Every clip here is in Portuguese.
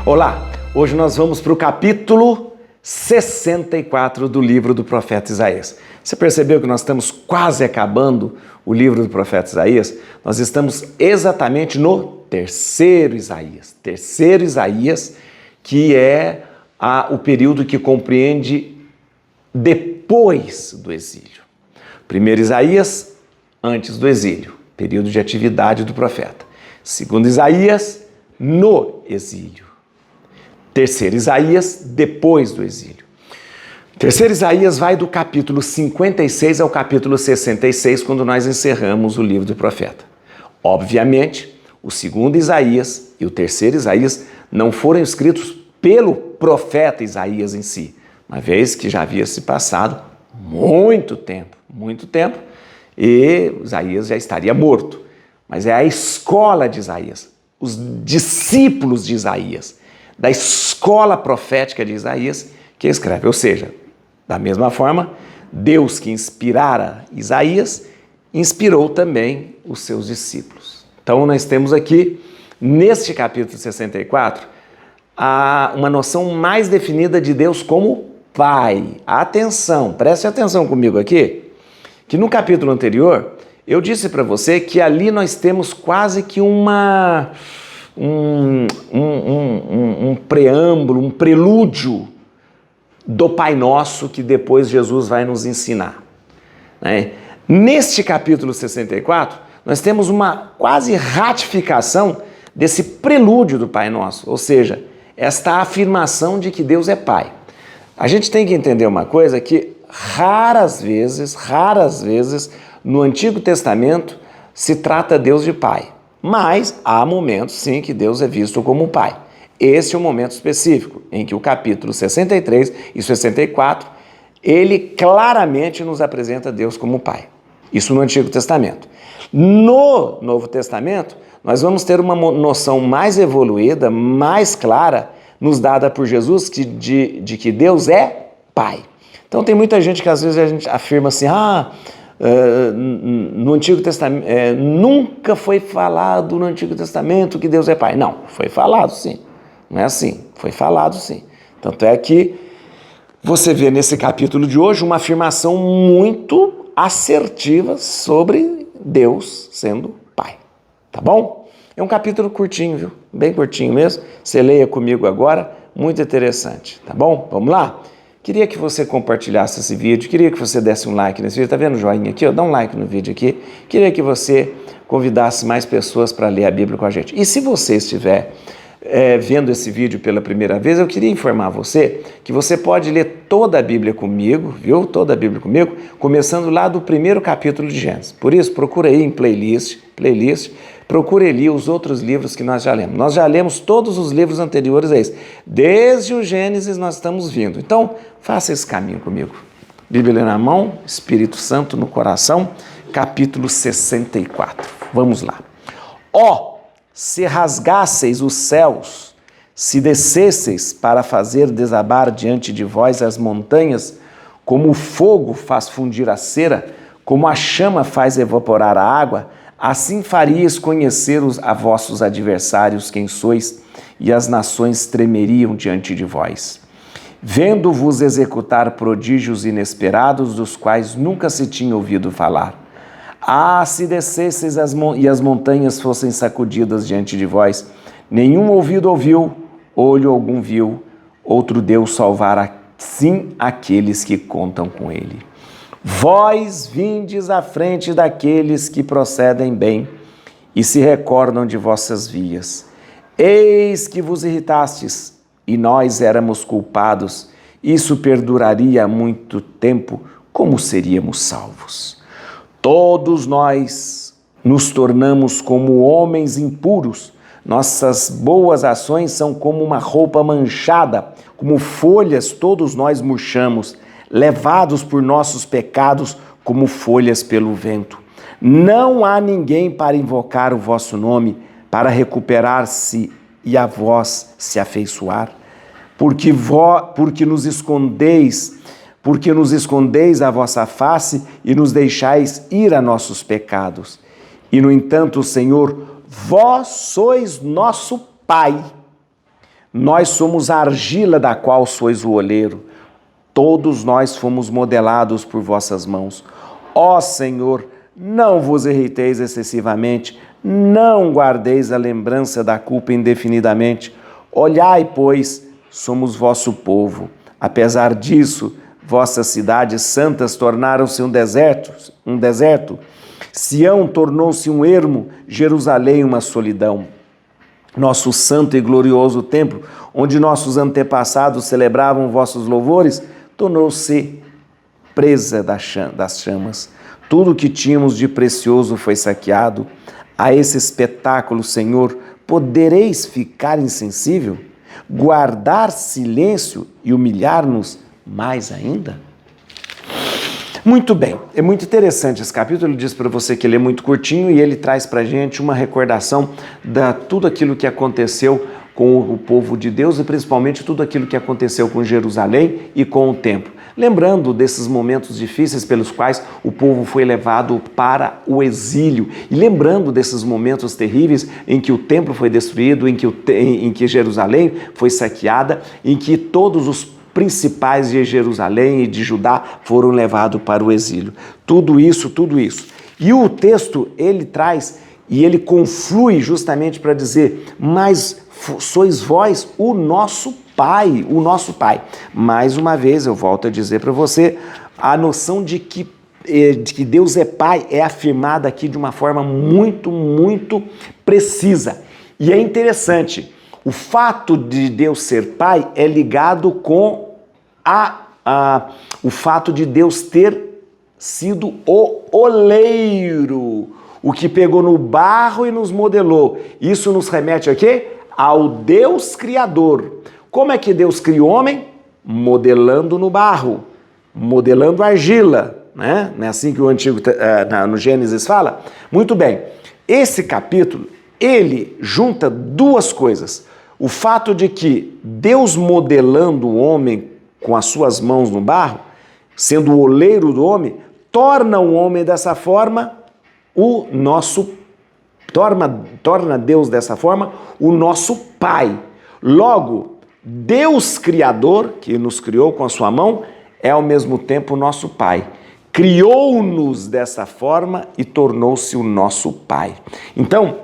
Olá, hoje nós vamos para o capítulo 64 do livro do profeta Isaías. Você percebeu que nós estamos quase acabando o livro do profeta Isaías? Nós estamos exatamente no terceiro Isaías. Terceiro Isaías, que é o período que compreende depois do exílio. Primeiro Isaías, antes do exílio, período de atividade do profeta. Segundo Isaías, no exílio. Terceiro Isaías, depois do exílio. Terceiro Isaías vai do capítulo 56 ao capítulo 66, quando nós encerramos o livro do profeta. Obviamente, o segundo Isaías e o terceiro Isaías não foram escritos pelo profeta Isaías em si, uma vez que já havia se passado muito tempo, e Isaías já estaria morto. Mas é a escola de Isaías, os discípulos de Isaías, da escola profética de Isaías, que escreve. Ou seja, da mesma forma, Deus que inspirara Isaías, inspirou também os seus discípulos. Então nós temos aqui, neste capítulo 64, uma noção mais definida de Deus como Pai. Atenção, preste atenção comigo aqui, que no capítulo anterior, eu disse para você que ali nós temos quase que um preâmbulo, um prelúdio do Pai Nosso que depois Jesus vai nos ensinar, né? Neste capítulo 64, nós temos uma quase ratificação desse prelúdio do Pai Nosso, ou seja, esta afirmação de que Deus é Pai. A gente tem que entender uma coisa, que raras vezes, no Antigo Testamento se trata Deus de Pai. Mas há momentos, sim, que Deus é visto como Pai. Esse é um momento específico, em que o capítulo 63 e 64, ele claramente nos apresenta Deus como Pai. Isso no Antigo Testamento. No Novo Testamento, nós vamos ter uma noção mais evoluída, mais clara, nos dada por Jesus, de que Deus é Pai. Então tem muita gente que às vezes a gente afirma assim, no Antigo Testamento, nunca foi falado no Antigo Testamento que Deus é Pai. Não, foi falado sim. Não é assim, foi falado sim. Tanto é que você vê nesse capítulo de hoje uma afirmação muito assertiva sobre Deus sendo Pai. Tá bom? É um capítulo curtinho, viu? Bem curtinho mesmo. Você leia comigo agora, muito interessante. Tá bom? Vamos lá? Queria que você compartilhasse esse vídeo, queria que você desse um like nesse vídeo, tá vendo o joinha aqui? Dá um like no vídeo aqui. Queria que você convidasse mais pessoas para ler a Bíblia com a gente. E se você estiver vendo esse vídeo pela primeira vez, eu queria informar você que você pode ler toda a Bíblia comigo, viu? Toda a Bíblia comigo, começando lá do primeiro capítulo de Gênesis. Por isso, procura aí em playlist, procure ali os outros livros que nós já lemos. Nós já lemos todos os livros anteriores a esse. Desde o Gênesis nós estamos vindo. Então, faça esse caminho comigo. Bíblia na mão, Espírito Santo no coração, capítulo 64. Vamos lá. Se rasgasseis os céus, se descesseis para fazer desabar diante de vós as montanhas, como o fogo faz fundir a cera, como a chama faz evaporar a água, assim faríeis conhecer a vossos adversários quem sois, e as nações tremeriam diante de vós. Vendo-vos executar prodígios inesperados, dos quais nunca se tinha ouvido falar. Se descesseis e as montanhas fossem sacudidas diante de vós, nenhum ouvido ouviu, olho algum viu, outro Deus salvar assim aqueles que contam com ele. Vós vindes à frente daqueles que procedem bem e se recordam de vossas vias. Eis que vos irritastes, e nós éramos culpados. Isso perduraria muito tempo, como seríamos salvos? Todos nós nos tornamos como homens impuros. Nossas boas ações são como uma roupa manchada, como folhas todos nós murchamos, levados por nossos pecados como folhas pelo vento. Não há ninguém para invocar o vosso nome, para recuperar-se e a vós se afeiçoar. Porque nos escondeis a vossa face e nos deixais ir a nossos pecados. E, no entanto, Senhor, vós sois nosso Pai. Nós somos a argila da qual sois o oleiro. Todos nós fomos modelados por vossas mãos. Ó Senhor, não vos irriteis excessivamente, não guardeis a lembrança da culpa indefinidamente. Olhai, pois, somos vosso povo. Apesar disso, vossas cidades santas tornaram-se um deserto. Sião tornou-se um ermo, Jerusalém uma solidão. Nosso santo e glorioso templo, onde nossos antepassados celebravam vossos louvores, tornou-se presa das chamas. Tudo o que tínhamos de precioso foi saqueado. A esse espetáculo, Senhor, podereis ficar insensível? Guardar silêncio e humilhar-nos mais ainda? Muito bem, é muito interessante esse capítulo. Ele diz para você que ele é muito curtinho e ele traz para a gente uma recordação de tudo aquilo que aconteceu com o povo de Deus e principalmente tudo aquilo que aconteceu com Jerusalém e com o templo. Lembrando desses momentos difíceis pelos quais o povo foi levado para o exílio e lembrando desses momentos terríveis em que o templo foi destruído, em que Jerusalém foi saqueada, em que todos os principais de Jerusalém e de Judá foram levados para o exílio. Tudo isso. E o texto, ele traz e ele conflui justamente para dizer, mas sois vós o nosso Pai. Mais uma vez, eu volto a dizer para você, a noção de que Deus é Pai é afirmada aqui de uma forma muito, muito precisa. E é interessante, o fato de Deus ser Pai é ligado com o fato de Deus ter sido o oleiro, o que pegou no barro e nos modelou. Isso nos remete a quê? Ao Deus Criador. Como é que Deus cria o homem? Modelando no barro, modelando argila, né? Não é assim que o no Gênesis fala? Muito bem, esse capítulo, ele junta duas coisas. O fato de que Deus modelando o homem com as suas mãos no barro, sendo o oleiro do homem, torna o homem dessa forma torna Deus dessa forma o nosso Pai. Logo, Deus Criador, que nos criou com a sua mão, é ao mesmo tempo o nosso Pai. Criou-nos dessa forma e tornou-se o nosso Pai. Então,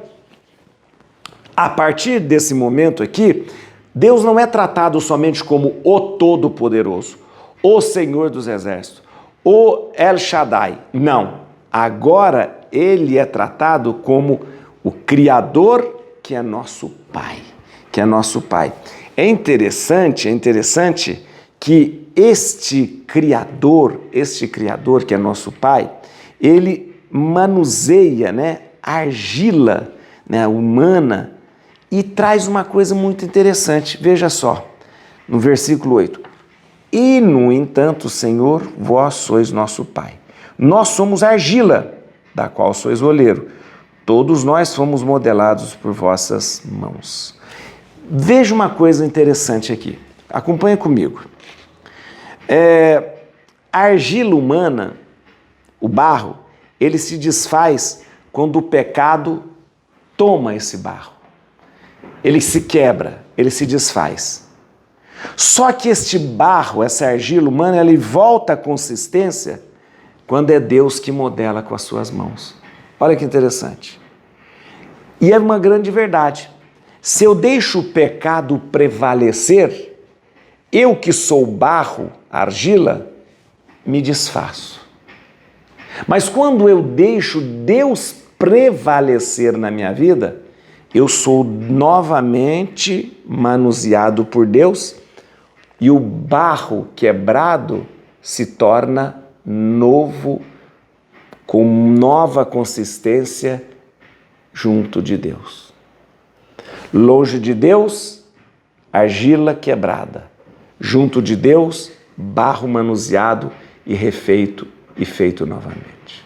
a partir desse momento aqui, Deus não é tratado somente como o Todo-Poderoso, o Senhor dos Exércitos, o El Shaddai. Não. Agora ele é tratado como o Criador, que é nosso Pai. É interessante que este Criador que é nosso Pai, ele manuseia, argila, humana, e traz uma coisa muito interessante. Veja só, no versículo 8. E, no entanto, Senhor, vós sois nosso Pai. Nós somos argila, da qual sois oleiro. Todos nós fomos modelados por vossas mãos. Veja uma coisa interessante aqui. Acompanha comigo. A argila humana, o barro, ele se desfaz quando o pecado toma esse barro. Ele se quebra, ele se desfaz. Só que este barro, essa argila humana, ele volta à consistência quando é Deus que modela com as suas mãos. Olha que interessante. E é uma grande verdade. Se eu deixo o pecado prevalecer, eu que sou barro, argila, me desfaço. Mas quando eu deixo Deus prevalecer na minha vida, eu sou novamente manuseado por Deus e o barro quebrado se torna novo, com nova consistência junto de Deus. Longe de Deus, argila quebrada. Junto de Deus, barro manuseado e refeito e feito novamente.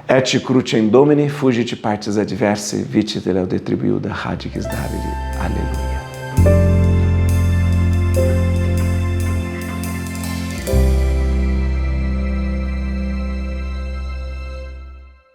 Et crucem Domini, fugit partis adversae, vici de leo detribuiuda radix Davide. Aleluia.